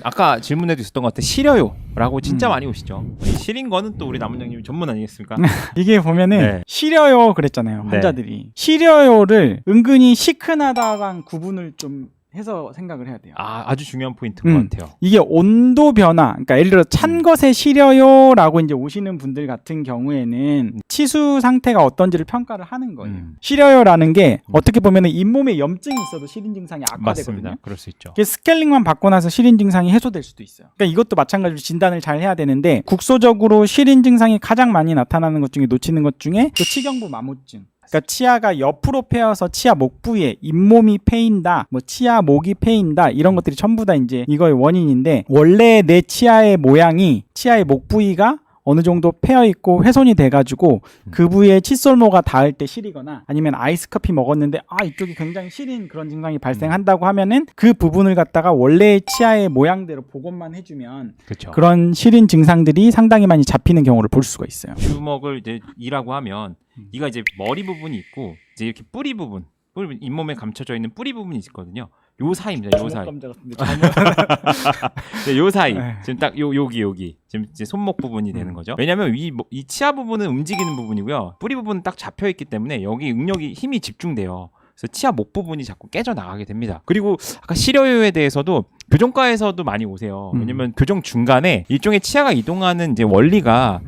아까 질문에도 있었던 것 같아. 시려요라고 진짜 많이 오시죠. 시린 거는 또 우리 남원장님이 전문 아니겠습니까? 이게 보면은 네. 시려요 그랬잖아요. 네. 환자들이. 시려요를 은근히 시큰하다랑 구분을 좀 해서 생각을 해야 돼요. 아주 중요한 포인트인 것 같아요. 이게 온도 변화, 그러니까 예를 들어 찬 것에 시려요라고 이제 오시는 분들 같은 경우에는 치수 상태가 어떤지를 평가를 하는 거예요. 시려요라는 게 어떻게 보면은 잇몸에 염증이 있어도 시린 증상이 악화되거든요. 맞습니다. 그럴 수 있죠. 스케일링만 받고 나서 시린 증상이 해소될 수도 있어요. 그러니까 이것도 마찬가지로 진단을 잘 해야 되는데 국소적으로 시린 증상이 가장 많이 나타나는 것 중에 놓치는 것 중에 또 치경부 마모증. 그러니까 치아가 옆으로 패여서 치아 목 부위에 잇몸이 패인다, 뭐 치아 목이 패인다 이런 것들이 전부 다 이제 이거의 원인인데 원래 내 치아의 모양이 치아의 목 부위가 어느 정도 패여 있고 훼손이 돼가지고 그 부위에 칫솔모가 닿을 때 시리거나 아니면 아이스 커피 먹었는데 이쪽이 굉장히 시린 그런 증상이 발생한다고 하면은 그 부분을 갖다가 원래 치아의 모양대로 복원만 해주면 그렇죠. 그런 시린 증상들이 상당히 많이 잡히는 경우를 볼 수가 있어요. 주먹을 이제 이라고 하면 이가 이제 머리 부분이 있고 이제 이렇게 뿌리 부분, 잇몸에 감춰져 있는 뿌리 부분이 있거든요. 요 사이입니다. 요 사이. 네, 요 사이. 지금 딱 여기 지금 이제 손목 부분이 되는 거죠. 왜냐하면 이 치아 부분은 움직이는 부분이고요. 뿌리 부분은 딱 잡혀 있기 때문에 여기 응력이 힘이 집중돼요. 그래서 치아 목 부분이 자꾸 깨져 나가게 됩니다. 그리고 아까 시려요에 대해서도 교정과에서도 많이 오세요. 왜냐면 교정 중간에 일종의 치아가 이동하는 이제 원리가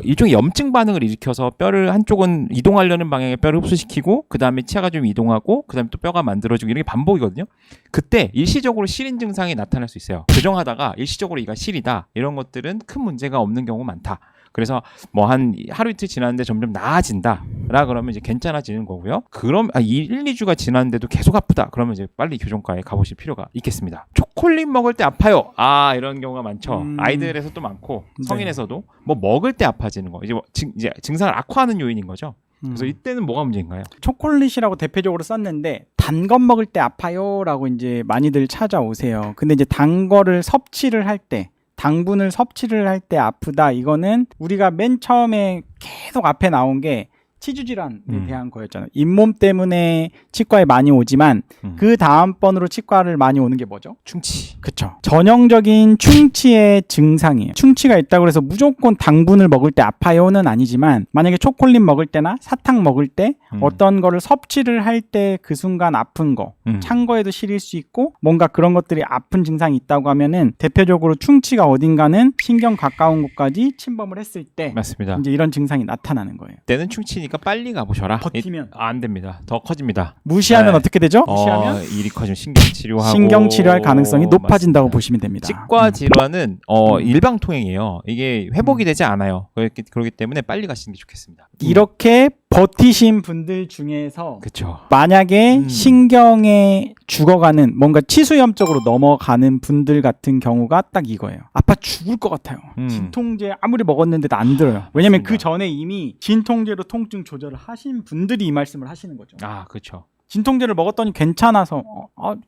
일종의 염증 반응을 일으켜서 뼈를 한쪽은 이동하려는 방향의 뼈를 흡수시키고 그 다음에 치아가 좀 이동하고 그 다음에 또 뼈가 만들어지고 이런 게 반복이거든요. 그때 일시적으로 시린 증상이 나타날 수 있어요. 교정하다가 일시적으로 이가 시리다 이런 것들은 큰 문제가 없는 경우 많다. 그래서 뭐 한 하루 이틀 지났는데 점점 나아진다라 그러면 이제 괜찮아지는 거고요. 그럼 1, 2주가 지났는데도 계속 아프다. 그러면 이제 빨리 교정과에 가보실 필요가 있겠습니다. 초콜릿 먹을 때 아파요. 이런 경우가 많죠. 아이들에서도 많고 성인에서도 뭐 먹을 때 아파지는 거. 이제 증상을 악화하는 요인인 거죠. 그래서 이때는 뭐가 문제인가요? 초콜릿이라고 대표적으로 썼는데 단 것 먹을 때 아파요라고 이제 많이들 찾아오세요. 근데 이제 단 거를 섭취를 할 때 당분을 섭취를 할 때 아프다. 이거는 우리가 맨 처음에 계속 앞에 나온 게 치주 질환에 대한 거였잖아요. 잇몸 때문에 치과에 많이 오지만 그 다음번으로 치과를 많이 오는 게 뭐죠? 충치. 그렇죠. 전형적인 충치의 증상이에요. 충치가 있다고 해서 무조건 당분을 먹을 때 아파요는 아니지만 만약에 초콜릿 먹을 때나 사탕 먹을 때 어떤 거를 섭취를 할 때 그 순간 아픈 거, 찬 거에도 시릴 수 있고 뭔가 그런 것들이 아픈 증상이 있다고 하면은 대표적으로 충치가 어딘가는 신경 가까운 곳까지 침범을 했을 때 맞습니다. 이제 이런 증상이 나타나는 거예요. 때는 충치니까 빨리 가보셔라. 버티면 안 됩니다. 더 커집니다. 무시하면 네. 어떻게 되죠? 무시하면 일이 커지면 신경치료하고 신경치료할 가능성이 높아진다고 맞습니다. 보시면 됩니다. 치과 질환은 일방통행이에요. 이게 회복이 되지 않아요. 그렇기 때문에 빨리 가시는 게 좋겠습니다. 이렇게 버티신 분들 중에서 그렇죠. 만약에 신경에 죽어가는 뭔가 치수염 쪽으로 넘어가는 분들 같은 경우가 딱 이거예요. 아파 죽을 것 같아요. 진통제 아무리 먹었는데도 안 들어요. 왜냐면 맞습니다. 그 전에 이미 진통제로 통증 조절을 하신 분들이 이 말씀을 하시는 거죠. 그렇죠. 진통제를 먹었더니 괜찮아서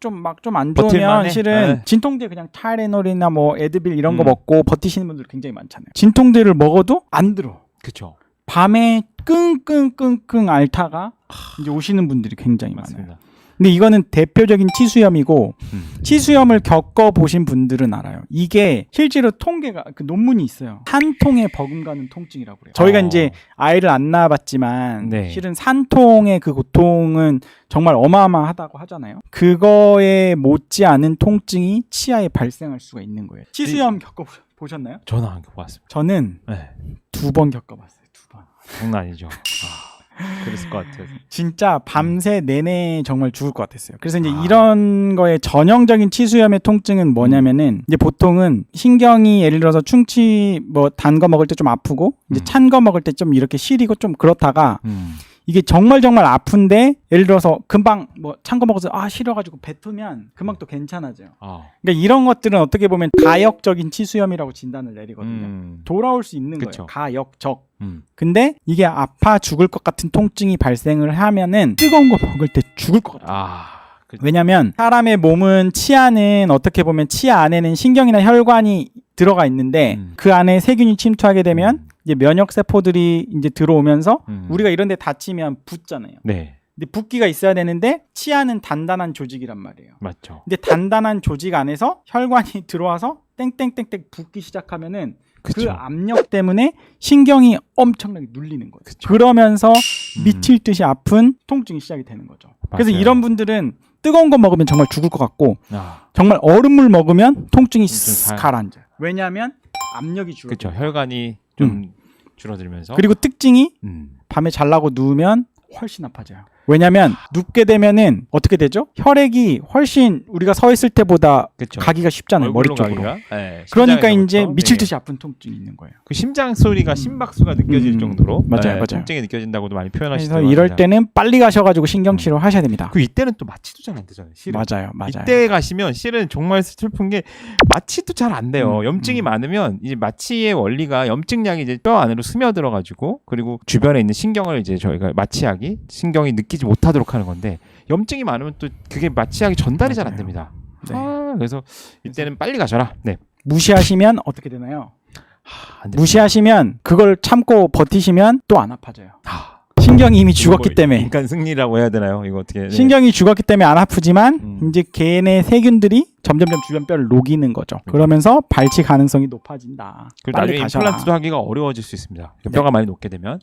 좀 안 좋으면 버틸만해? 실은 네. 진통제 그냥 타이레놀이나 뭐 에드빌 이런 거 먹고 버티시는 분들 굉장히 많잖아요. 진통제를 먹어도 안 들어. 그렇죠. 밤에 끙끙끙끙 앓다가 이제 오시는 분들이 굉장히 많아요. 맞습니다. 근데 이거는 대표적인 치수염이고 치수염을 겪어보신 분들은 알아요. 이게 실제로 통계가 그 논문이 있어요. 산통에 버금가는 통증이라고 그래요. 저희가 이제 아이를 안 낳아봤지만 네. 실은 산통의 그 고통은 정말 어마어마하다고 하잖아요. 그거에 못지않은 통증이 치아에 발생할 수가 있는 거예요. 치수염 겪어보셨나요? 저는 안 겪어봤습니다. 저는 네. 2번 겪어봤어요. 2번. 장난 아니죠. 그랬을 것 같아요. 진짜 밤새 내내 정말 죽을 것 같았어요. 그래서 이제 이런 거에 전형적인 치수염의 통증은 뭐냐면은 이제 보통은 신경이 예를 들어서 충치 뭐 단 거 먹을 때 좀 아프고 이제 찬 거 먹을 때 좀 이렇게 시리고 좀 그렇다가 이게 정말 아픈데 예를 들어서 금방 뭐 찬 거 먹어서 시려가지고 뱉으면 금방 또 괜찮아져요. 그러니까 이런 것들은 어떻게 보면 가역적인 치수염이라고 진단을 내리거든요. 돌아올 수 있는 그쵸. 거예요. 가역적. 근데 이게 아파 죽을 것 같은 통증이 발생을 하면은 뜨거운 거 먹을 때 죽을 것 같아요. 왜냐면 사람의 몸은 치아는 어떻게 보면 치아 안에는 신경이나 혈관이 들어가 있는데 그 안에 세균이 침투하게 되면 이제 면역 세포들이 이제 들어오면서 우리가 이런 데 다치면 붓잖아요. 네. 근데 붓기가 있어야 되는데 치아는 단단한 조직이란 말이에요. 맞죠. 근데 단단한 조직 안에서 혈관이 들어와서 땡땡땡땡 붓기 시작하면은 그 그쵸. 압력 때문에 신경이 엄청나게 눌리는 거예요. 그쵸. 그러면서 미칠 듯이 아픈 통증이 시작이 되는 거죠. 그래서 맞아요. 이런 분들은 뜨거운 거 먹으면 정말 죽을 것 같고 아, 정말 얼음물 먹으면 통증이 좀 쓱 가라앉아요. 왜냐하면 압력이 줄어들어요. 그렇죠. 혈관이 좀 줄어들면서. 그리고 특징이 음. 밤에 자려고 누우면 훨씬 아파져요. 왜냐하면 눕게 되면은 어떻게 되죠? 혈액이 훨씬 우리가 서 있을 때보다 그렇죠. 가기가 쉽잖아요. 머리 쪽으로. 그러니까 이제 미칠 듯이 아픈 통증이 있는 거예요. 그 심장 소리가 심박수가 느껴질 정도로 맞아요. 통증이 느껴진다고도 많이 그래서 표현하시더라고요. 이럴 때는 빨리 가셔가지고 신경 치료 하셔야 됩니다. 그 이때는 또 마취도 잘 안 되잖아요. 실은. 맞아요. 이때 가시면 실은 정말 슬픈 게 마취도 잘 안 돼요. 염증이 많으면 이제 마취의 원리가 염증약이 이제 뼈 안으로 스며들어 가지고 그리고 주변에 있는 신경을 이제 저희가 마취약이 신경이 느끼지 못하도록 하는 건데 염증이 많으면 또 그게 마취약이 전달이 잘 안 맞아요. 됩니다. 네. 그래서 이때는 빨리 가셔라. 네. 무시하시면 어떻게 되나요? 안 됩니다. 무시하시면 그걸 참고 버티시면 또 안 아파져요. 신경이 이미 죽었기 이거 때문에. 인간 승리라고 해야 되나요? 이거 어떻게? 네. 신경이 죽었기 때문에 안 아프지만 이제 개인의 세균들이 점점점 주변 뼈를 녹이는 거죠. 그러면서 발치 가능성이 높아진다. 그리고 빨리 나중에 가셔라. 임플란트도 하기가 어려워질 수 있습니다. 뼈가 많이 녹게 되면.